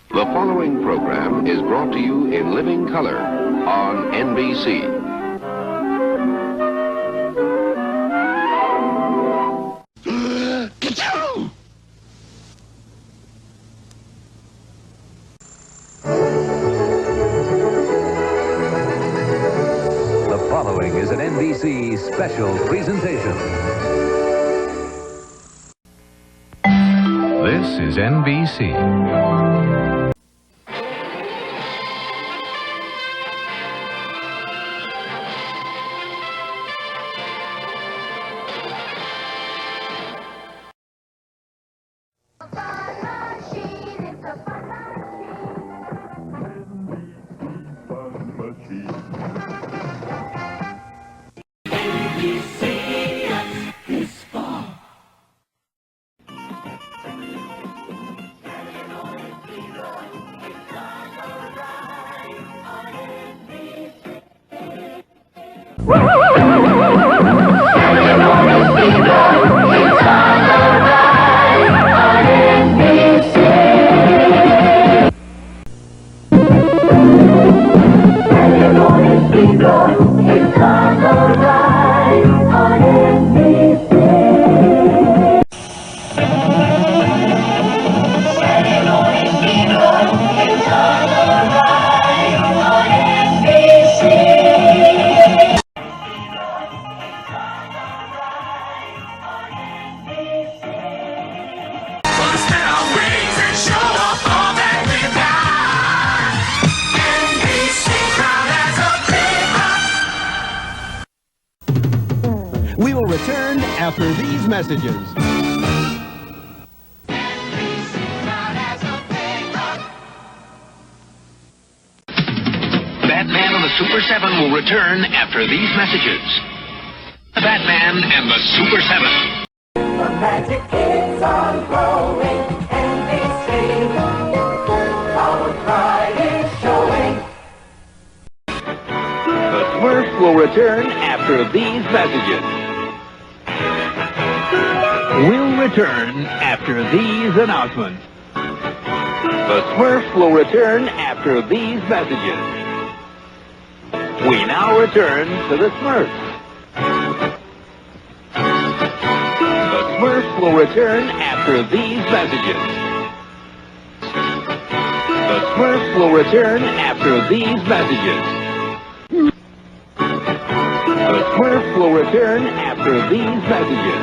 The following program is brought to you in living color on NBC. The following is an NBC special presentation. This is NBC. We will return after these messages. Batman and the Super 7 will return after these messages. Batman and the Super 7. The magic keeps on growing, NBC. Our pride is showing. The Smurfs will return after these messages. We'll return after these announcements. The Smurfs will return after these messages. We now return to the Smurfs. The Smurfs will return after these messages. The Smurfs will return after these messages. The Smurfs will return after these messages.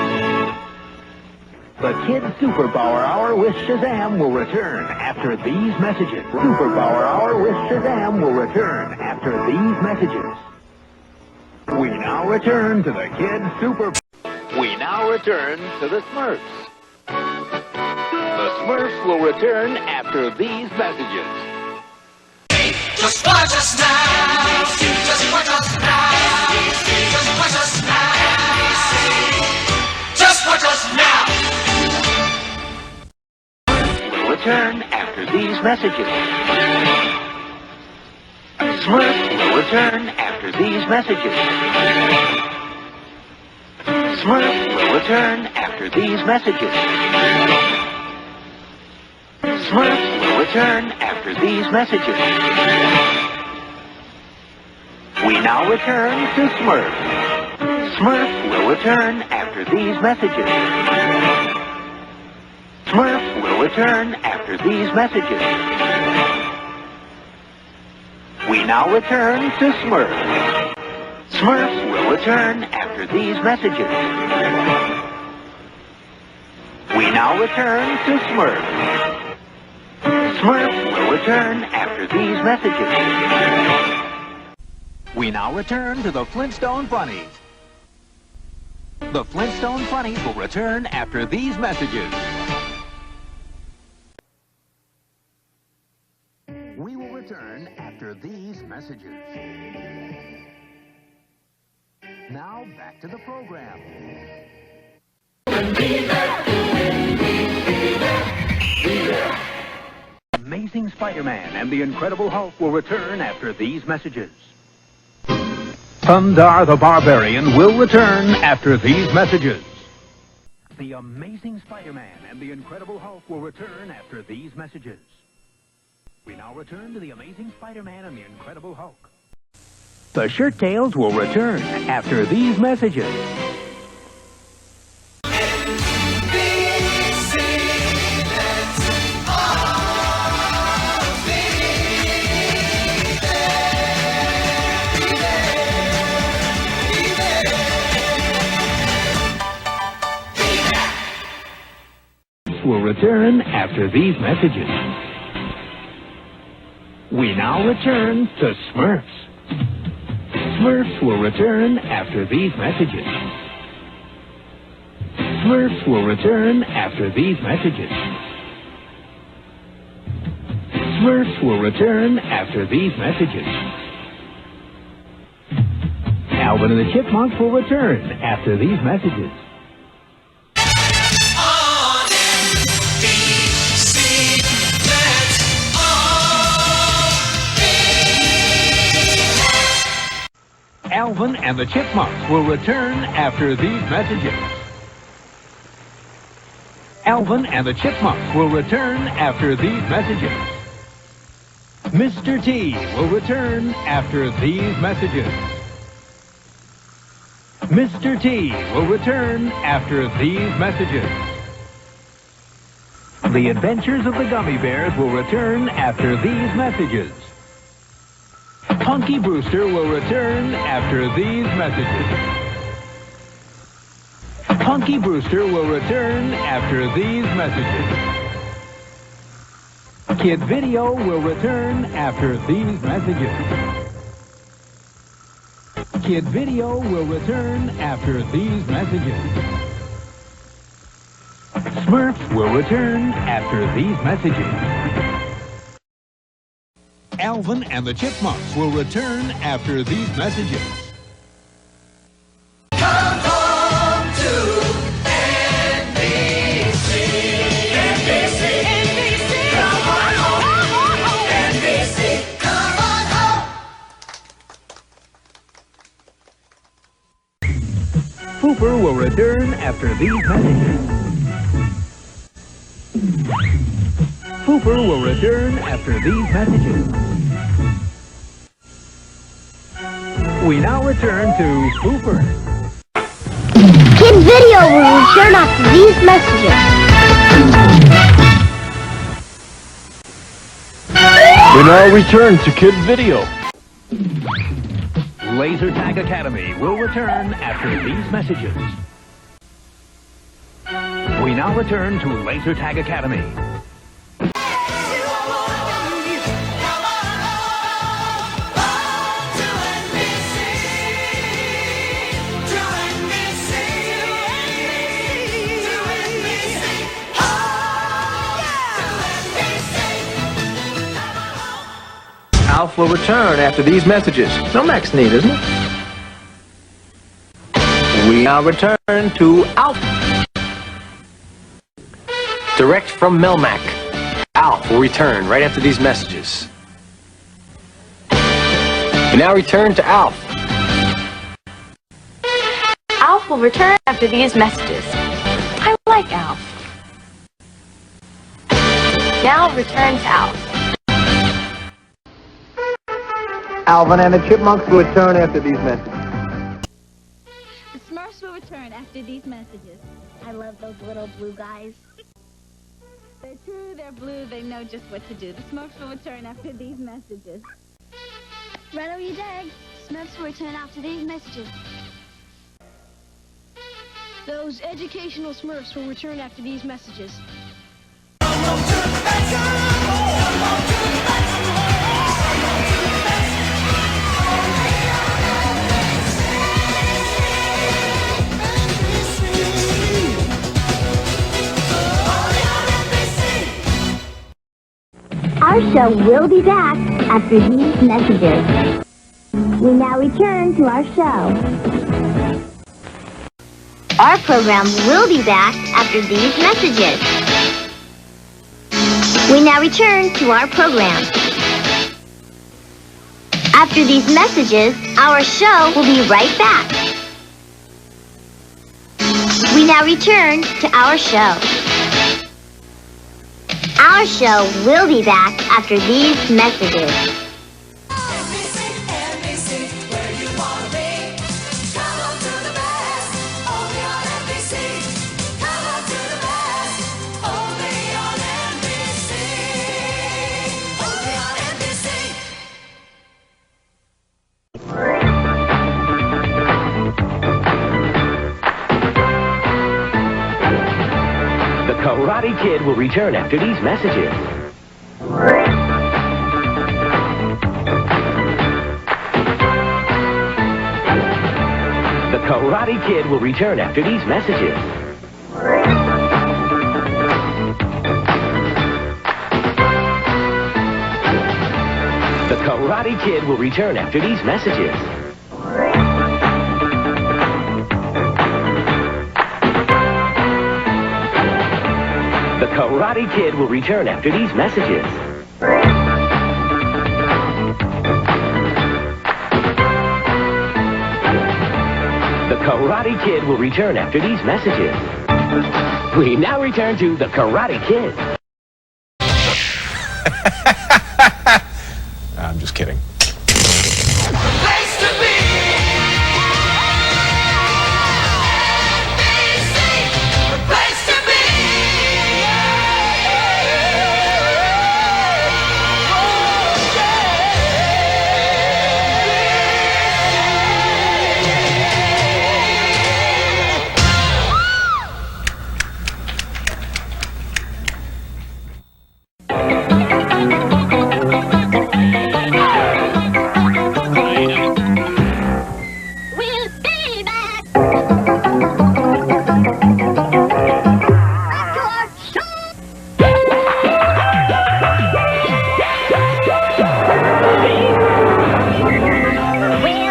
The Kids Superpower Hour with Shazam will return after these messages. Superpower Hour with Shazam will return after these messages. We now return to the Kids Super... We now return to the Smurfs. The Smurfs will return after these messages. Just watch us now. Just watch us now. Just watch us now. Just watch us now. Will return after these messages. Smurfs will return after these messages. Smurfs will return after these messages. Smurfs will return after these messages. We now return to Smurfs. Smurfs will return after these messages. Smurfs will return after these messages. We now return to Smurfs. Smurfs will return after these messages. We now return to Smurfs. Smurfs will return after these messages. We now return to the Flintstone Funnies. The Flintstone Funnies will return after these messages. We will return after these messages. Now back to the program. Amazing Spider-Man and the Incredible Hulk will return after these messages. Thundar the Barbarian will return after these messages. The Amazing Spider-Man and the Incredible Hulk will return after these messages. We now return to the Amazing Spider-Man and the Incredible Hulk. The Shirt Tails will return after these messages. Will return after these messages. We now return to Smurfs. Smurfs will return after these messages. Smurfs will return after these messages. Smurfs will return after these messages. Alvin and the Chipmunks will return after these messages. Alvin and the Chipmunks will return after these messages. Alvin and the Chipmunks will return after these messages. Mr. T will return after these messages. Mr. T will return after these messages. The Adventures of the Gummy Bears will return after these messages. Punky Brewster will return after these messages. Punky Brewster will return after these messages. Kid Video will return after these messages. Kid Video will return after these messages. Smurfs will return after these messages. Alvin and the Chipmunks will return after these messages. Come home to NBC. NBC. NBC. Come on home. NBC. Come on home. Hooper will return after these messages. Hooper will return after these messages. We now return to Hooper. Kid Video will return after these messages. We now return to Kid Video. Laser Tag Academy will return after these messages. We now return to Laser Tag Academy. Alf will return after these messages. No Max need, isn't it? We now return to Alf. Direct from Melmac. Alf will return right after these messages. We now return to Alf. Alf will return after these messages. I like Alf. Now return to Alf. Alvin and the Chipmunks will return after these messages. The Smurfs will return after these messages. I love those little blue guys. They're true, they're blue, they know just what to do. The Smurfs will return after these messages. Right over your dag. Smurfs will return after these messages. Those educational Smurfs will return after these messages. Our show will be back after these messages. We now return to our show. Our program will be back after these messages. We now return to our program. After these messages, our show will be right back. We now return to our show. Our show will be back after these messages. NBC, where you wanna be. Come on to the best, only on NBC. Come on to the best, only on NBC. Only on NBC. The Karate Kid will return after these messages. The Karate Kid will return after these messages. The Karate Kid will return after these messages. The Karate Kid will return after these messages. The Karate Kid will return after these messages. We now return to The Karate Kid. I'm just kidding. Place to be. NBC, the place to be. We'll be back. Back to our show. We'll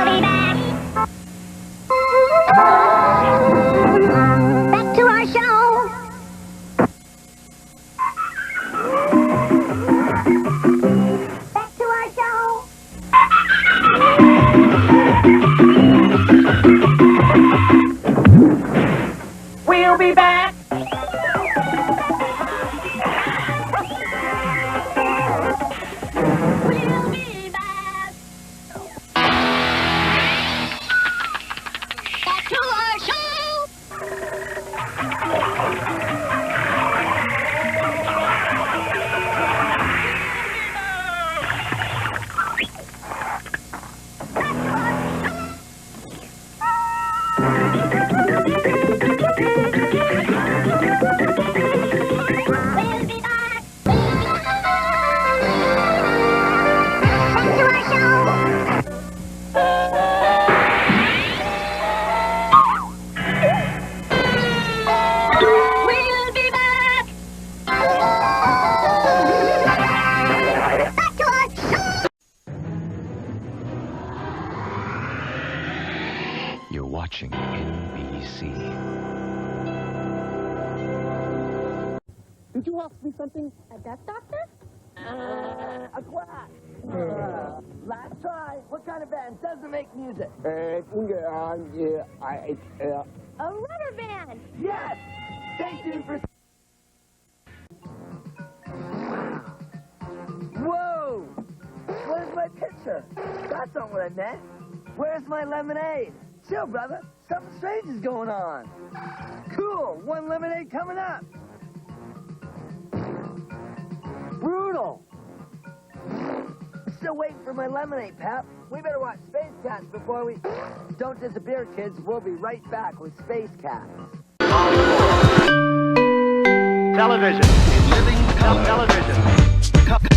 be back. Back to our show. Back to our show. We'll be back. We'll be back. Back to our show. We'll be back. Back to our show. We'll be back. Back to our show. You're watching NBC. Did you ask me something? A death doctor? A quack. Last try. What kind of band doesn't make music? A rubber band. Yes. Stay tuned for. Whoa! Where's my picture? That's not what I meant. Where's my lemonade? Chill, brother. Something strange is going on. Cool. One lemonade coming up. Brutal. Still waiting for my lemonade, Pap. We better watch Space Cats before we... Don't disappear, kids. We'll be right back with Space Cats. Television. Living color. Television. Color.